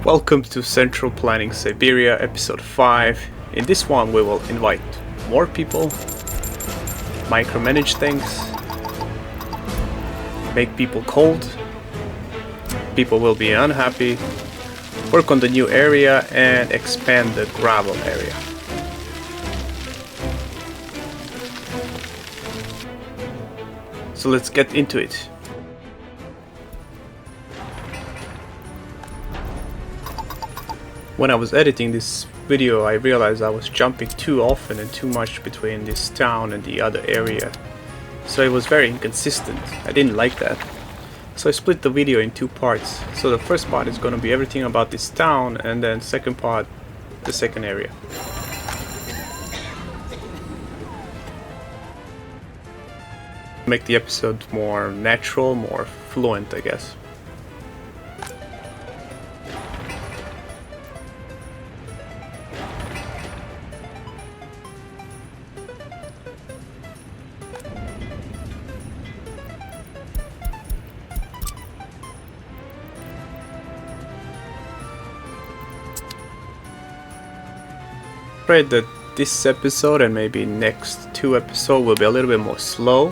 Welcome to Central Planning Siberia episode 5. In this one we will invite more people, micromanage things, make people cold, people will be unhappy, work on the new area and expand the gravel area. So let's get into it. When I was editing this video, I realized I was jumping too often and too much between this town and the other area. So it was very inconsistent. I didn't like that. So I split the video in two parts. So the first part is going to be everything about this town, and then second part, the second area. Make the episode more natural, more fluent, I guess. Afraid that this episode and maybe next two episodes will be a little bit more slow.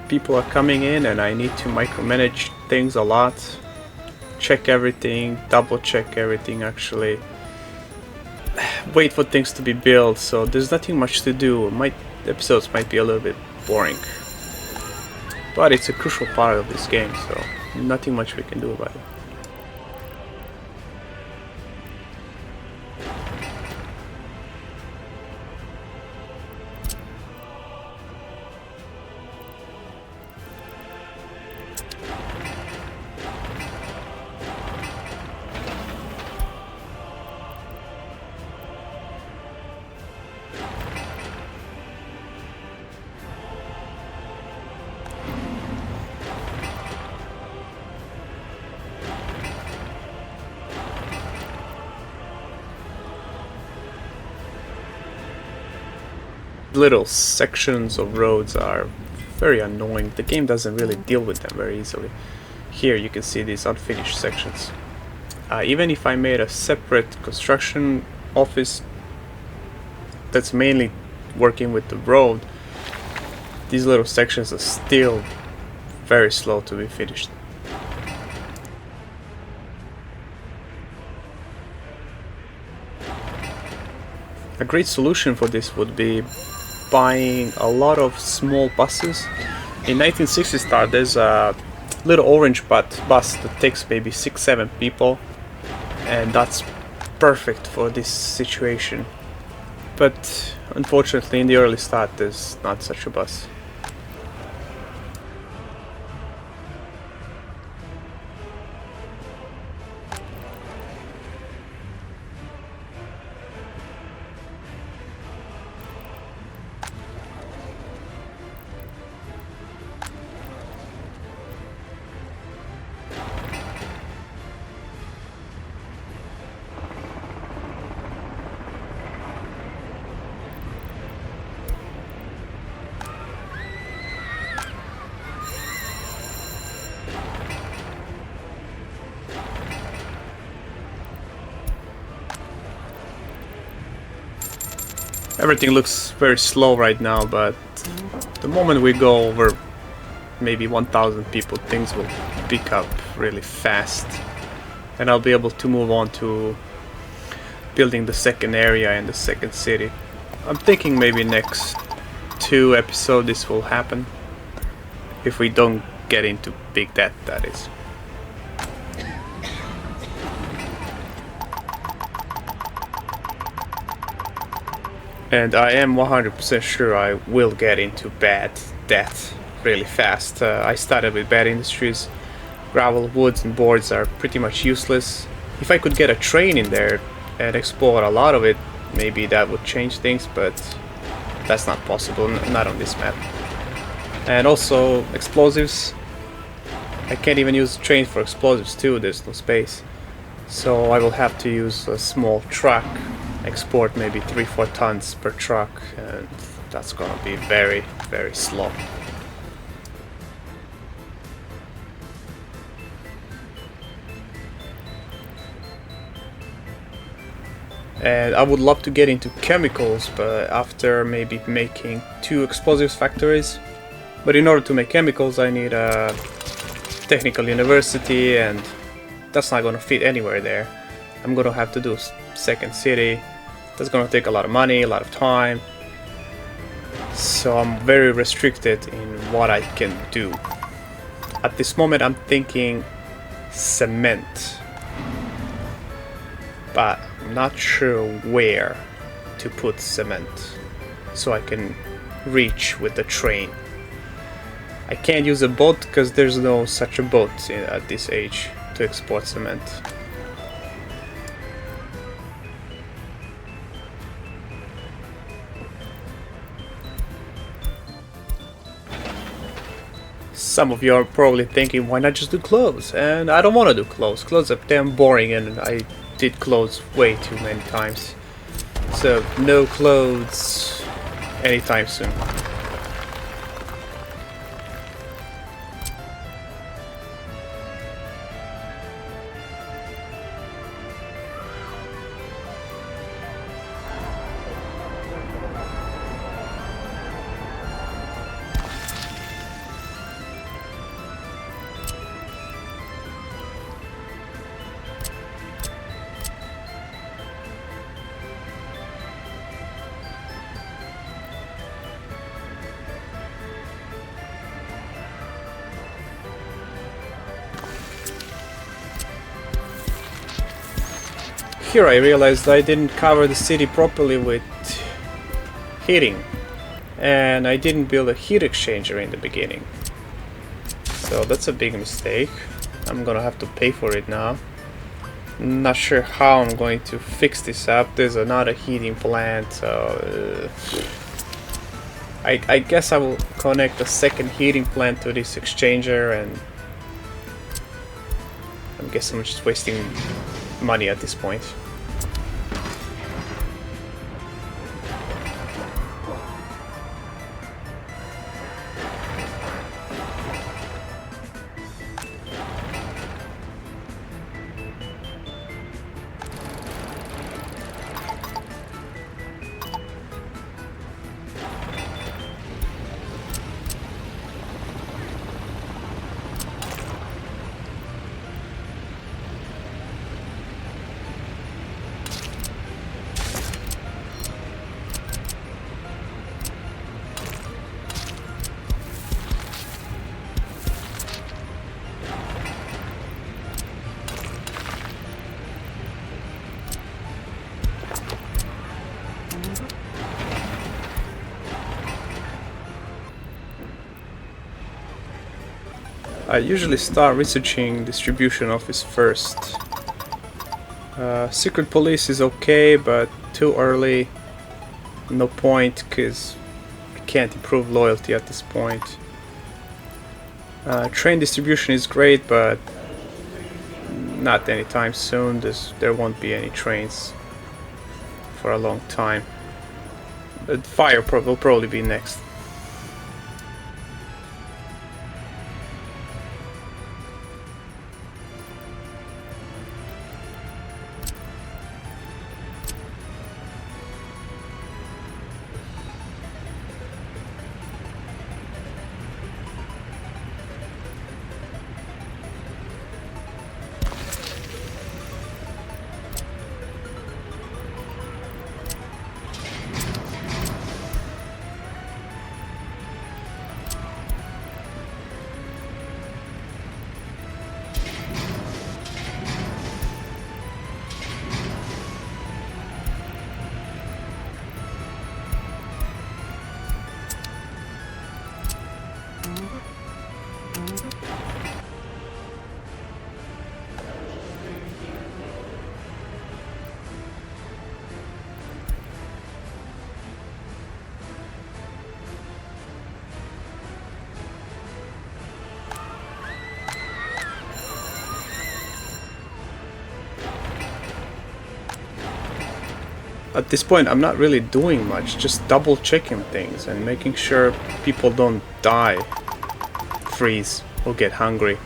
People are coming in and I need to micromanage things a lot. Check everything, double check everything actually. Wait for things to be built, so there's nothing much to do. My episodes might be a little bit boring. But it's a crucial part of this game, so nothing much we can do about it. Little sections of roads are very annoying. The game doesn't really deal with them very easily. Here you can see these unfinished sections. Even if I made a separate construction office that's mainly working with the road, these little sections are still very slow to be finished. A great solution for this would be buying a lot of small buses. In 1960 style there's a little orange bus that takes maybe 6-7 people, and that's perfect for this situation. But unfortunately in the early start there's not such a bus. Everything looks very slow right now, but the moment we go over maybe 1,000 people, things will pick up really fast. And I'll be able to move on to building the second area in the second city. I'm thinking maybe next 2 episodes this will happen. If we don't get into big debt, that is. And I am 100% sure I will get into bad debt really fast. I started with bad industries. Gravel, woods and boards are pretty much useless. If I could get a train in there and explore a lot of it, maybe that would change things, but that's not possible, not on this map. And also explosives. I can't even use a train for explosives too, there's no space. So I will have to use a small truck, export maybe 3-4 tons per truck, and that's gonna be very, very slow. And I would love to get into chemicals, but after maybe making 2 explosives factories. But in order to make chemicals I need a technical university, and that's not gonna fit anywhere there. I'm gonna have to do second city. That's gonna take a lot of money, a lot of time. So I'm very restricted in what I can do. At this moment I'm thinking cement, but I'm not sure where to put cement so I can reach with the train. I can't use a boat because there's no such a boat at this age to export cement. Some of you are probably thinking, why not just do clothes? And I don't want to do clothes. Clothes are damn boring, and I did clothes way too many times. So no clothes anytime soon. Here I realized I didn't cover the city properly with heating, and I didn't build a heat exchanger in the beginning. So that's a big mistake. I'm gonna have to pay for it now. Not sure how I'm going to fix this up. There's another heating plant, so I guess I will connect a second heating plant to this exchanger, and I guess I'm just wasting money at this point. I usually start researching distribution office first. Secret police is okay, but too early. No point, because I can't improve loyalty at this point. Train distribution is great, but not anytime soon. There won't be any trains for a long time. But fire will probably be next. At this point I'm not really doing much, just double checking things and making sure people don't die, freeze, or get hungry.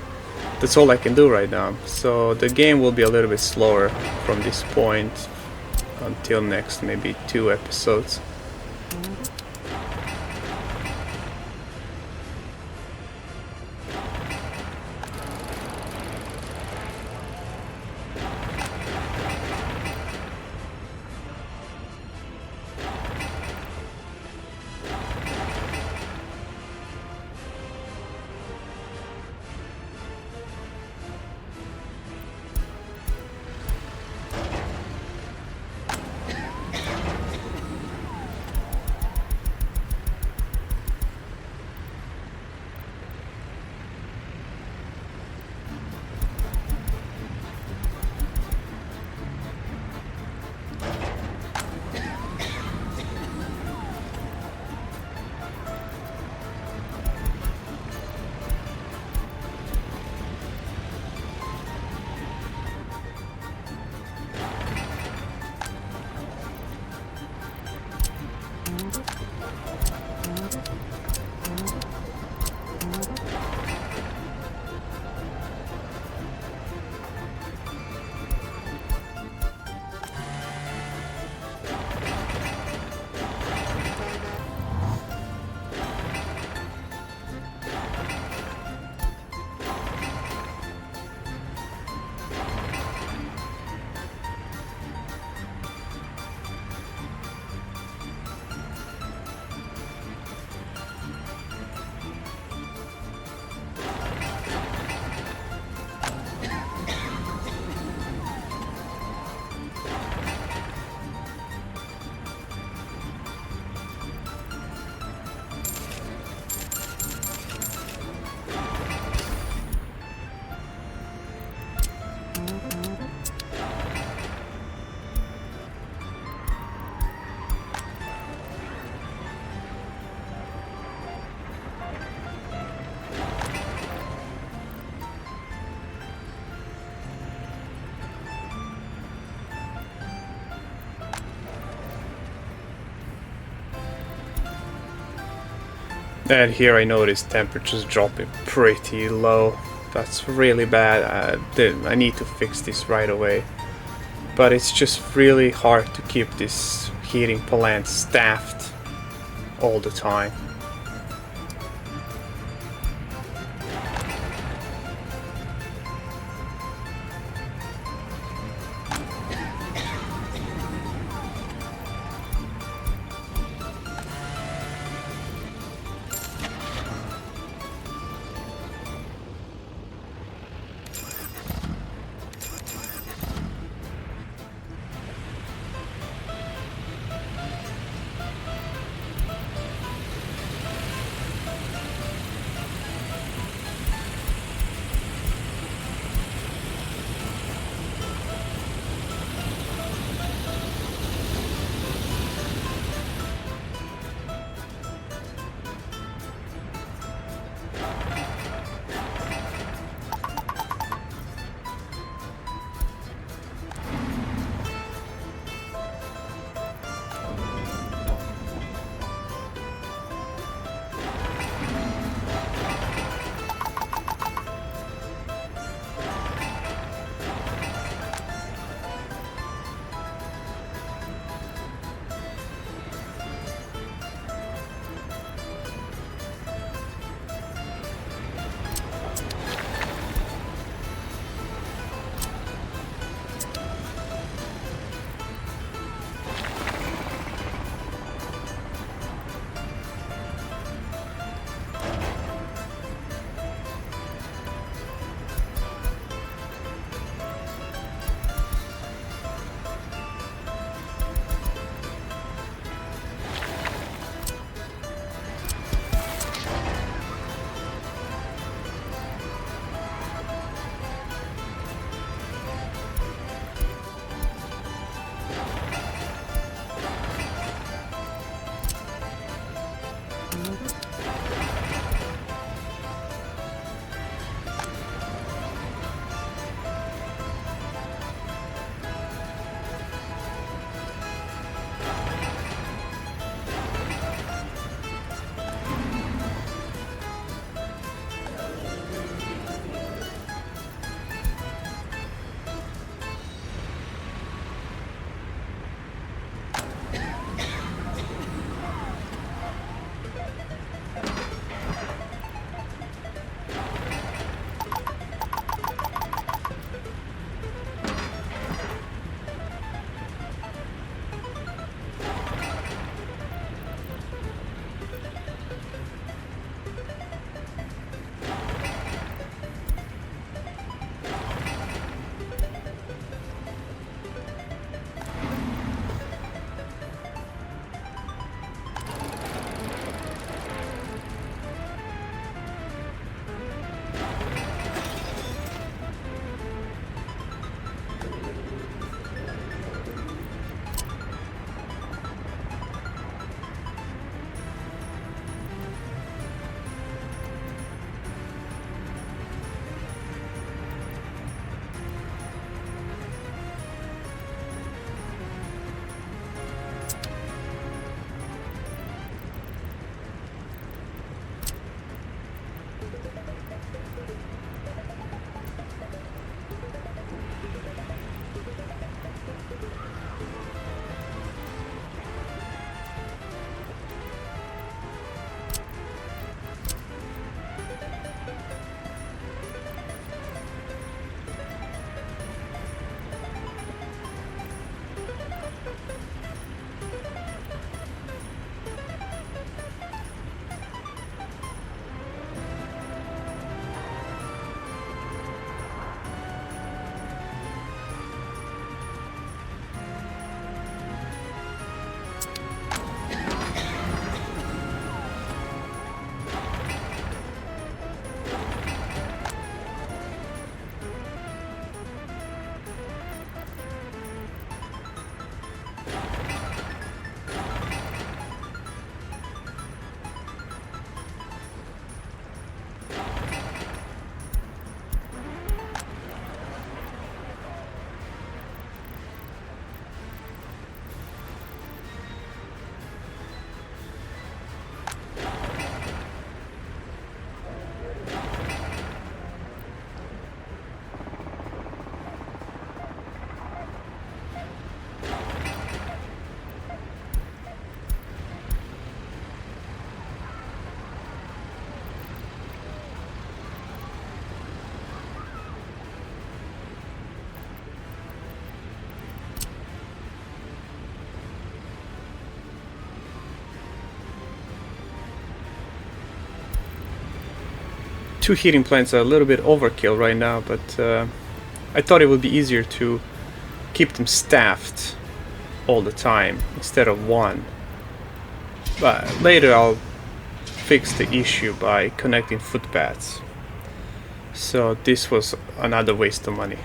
That's all I can do right now, so the game will be a little bit slower from this point. until next maybe 2 episodes. And here I notice temperatures dropping pretty low. That's really bad. I need to fix this right away. But it's just really hard to keep this heating plant staffed all the time. 2 heating plants are a little bit overkill right now, but I thought it would be easier to keep them staffed all the time instead of one. But later I'll fix the issue by connecting footpaths. So this was another waste of money.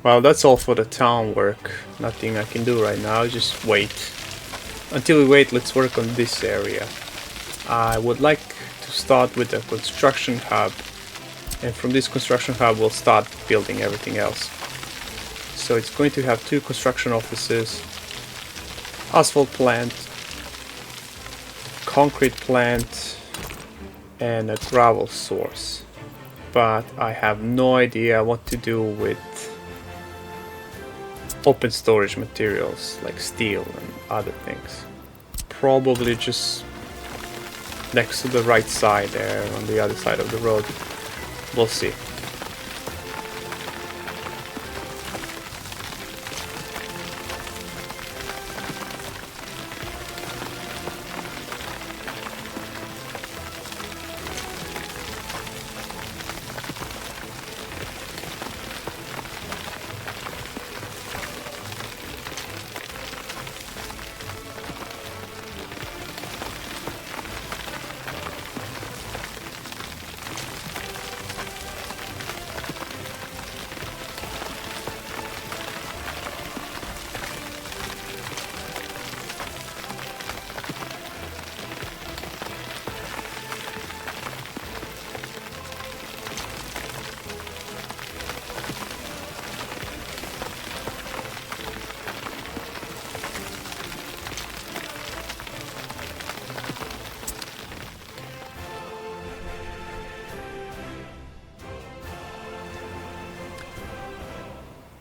Well, that's all for the town work. Nothing I can do right now, just wait. Until we wait, let's work on this area. I would like to start with a construction hub, and from this construction hub we'll start building everything else. So it's going to have 2 construction offices, asphalt plant, concrete plant, and a gravel source. But I have no idea what to do with open storage materials like steel and other things. Probably just next to the right side there on the other side of the road. We'll see.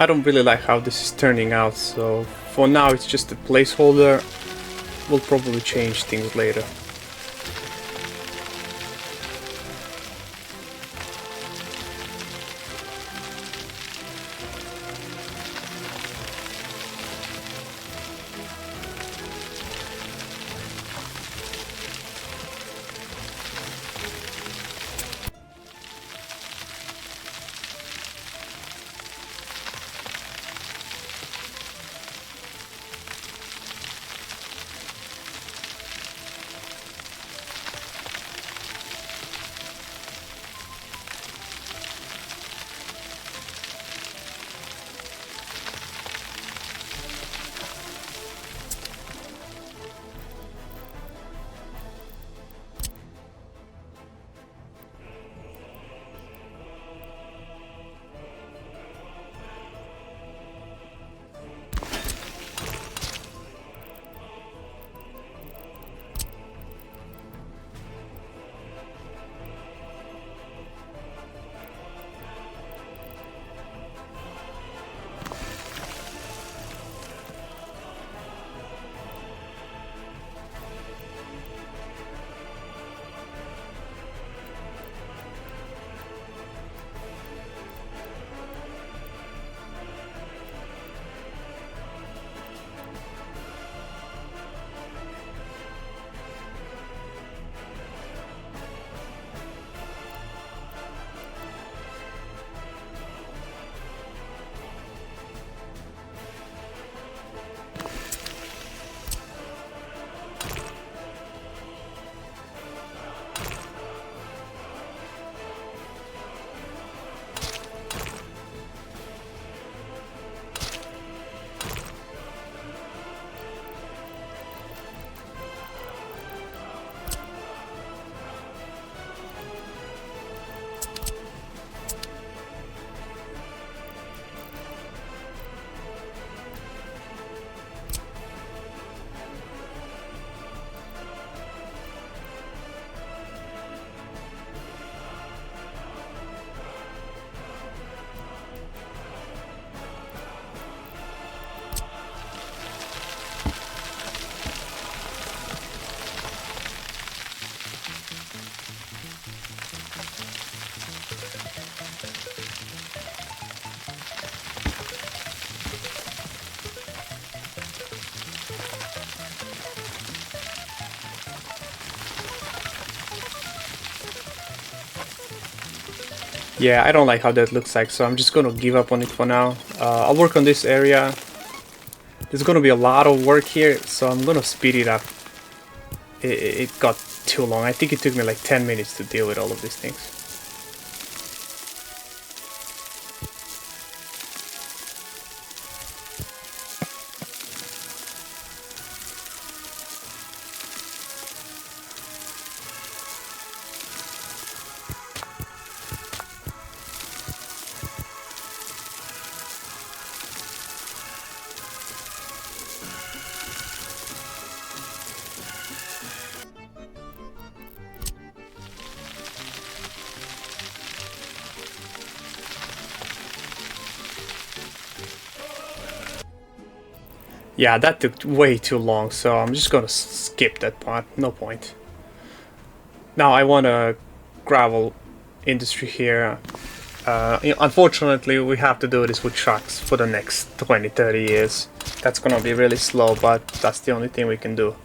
I don't really like how this is turning out, so for now it's just a placeholder. We'll probably change things later. Yeah, I don't like how that looks like, so I'm just gonna give up on it for now. I'll work on this area. There's gonna be a lot of work here, so I'm gonna speed it up. It got too long. I think it took me like 10 minutes to deal with all of these things. Yeah, that took way too long, so I'm just gonna skip that part. No point. Now I want a gravel industry here. Unfortunately, we have to do this with trucks for the next 20-30 years. That's gonna be really slow, but that's the only thing we can do.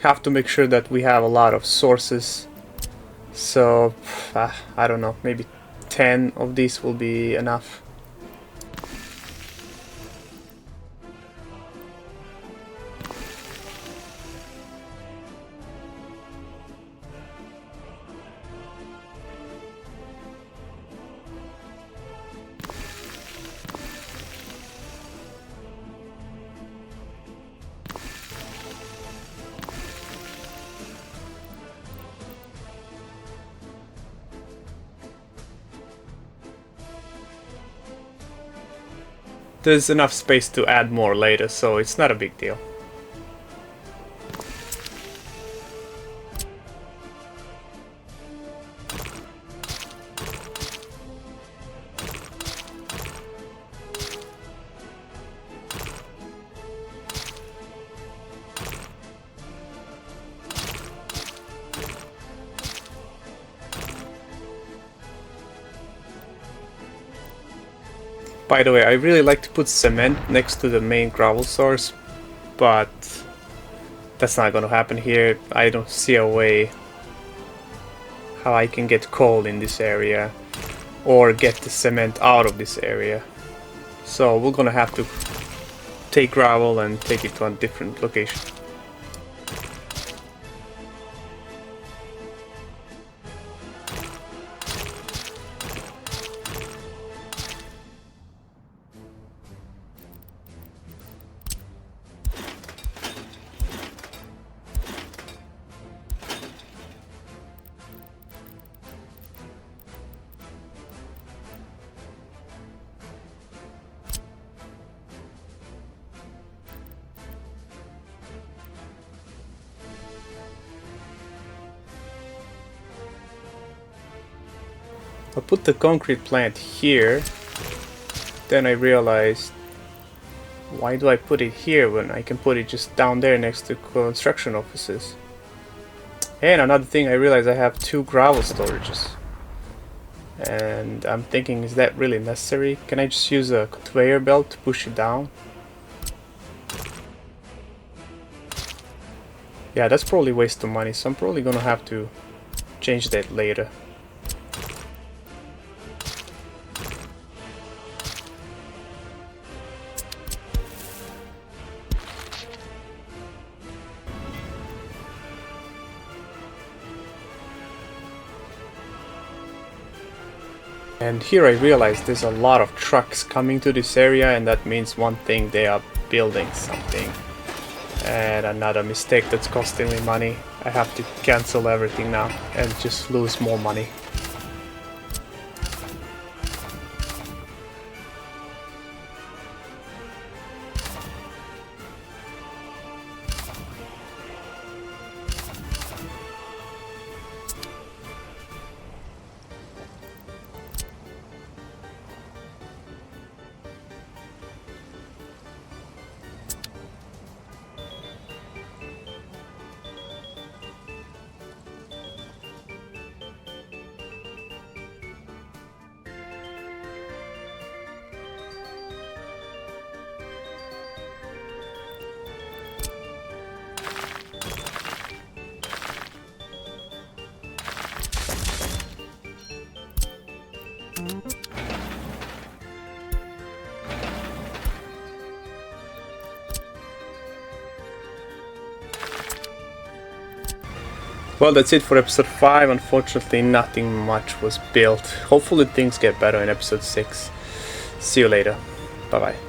Have to make sure that we have a lot of sources. So, I don't know, maybe 10 of these will be enough. There's enough space to add more later, so it's not a big deal. By the way, I really like to put cement next to the main gravel source, but that's not gonna happen here. I don't see a way how I can get coal in this area or get the cement out of this area. So we're gonna have to take gravel and take it to a different location. I put the concrete plant here, then I realized, why do I put it here when I can put it just down there next to construction offices? And another thing, I realized I have 2 gravel storages. And I'm thinking, is that really necessary? Can I just use a conveyor belt to push it down? Yeah, that's probably a waste of money, so I'm probably gonna have to change that later. And here I realized there's a lot of trucks coming to this area, and that means one thing, they are building something. And another mistake that's costing me money. I have to cancel everything now and just lose more money. Well, that's it for episode 5. Unfortunately, nothing much was built. Hopefully things get better in episode 6. See you later. Bye bye.